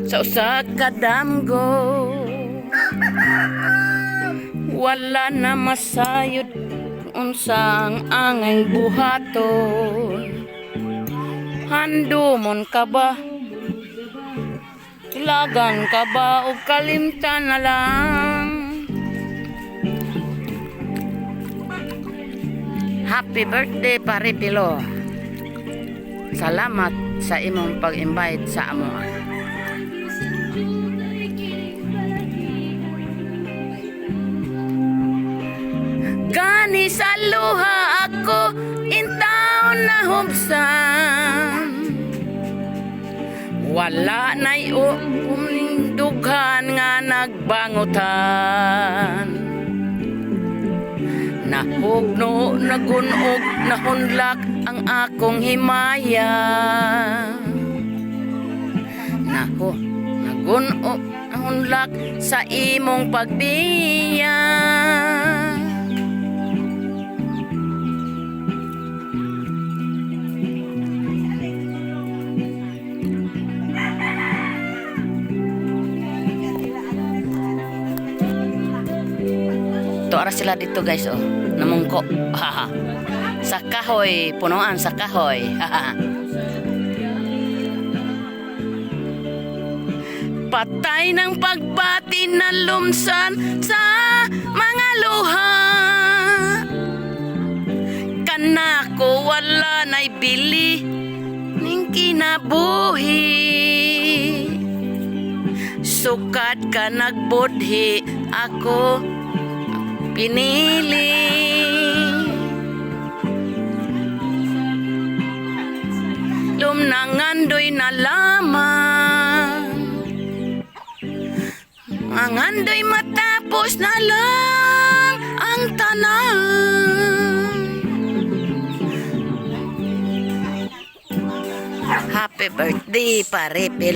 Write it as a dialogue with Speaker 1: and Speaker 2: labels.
Speaker 1: sa usa ka damgo. Wala na masayod unsang angay buhaton. Handumon ka ba? Ilagan ka ba o kalimtan na lang? Happy birthday, Pare Pilo. Salamat sa imong pag-invite sa amo. Gani sa luha ako intaw na hubsan. Wala na'y dughan nga nagbangutan. Nahugno, nagunog, nahunlak ang akong himaya. Nagunog, nahunlak sa imong pagbiya. Tuara sila dito guys, oh. Namungko. Sa kahoy, punuan sa kahoy. Patay ng pagbati na lumsan sa mga luha. Kanako wala na'y bili ning kinabuhi. Sukat ka nagbudhi, ako pinili. Lumnangandoy na lamang, mangandoy matapos na lang ang tanan. Happy birthday, Pare Pilo.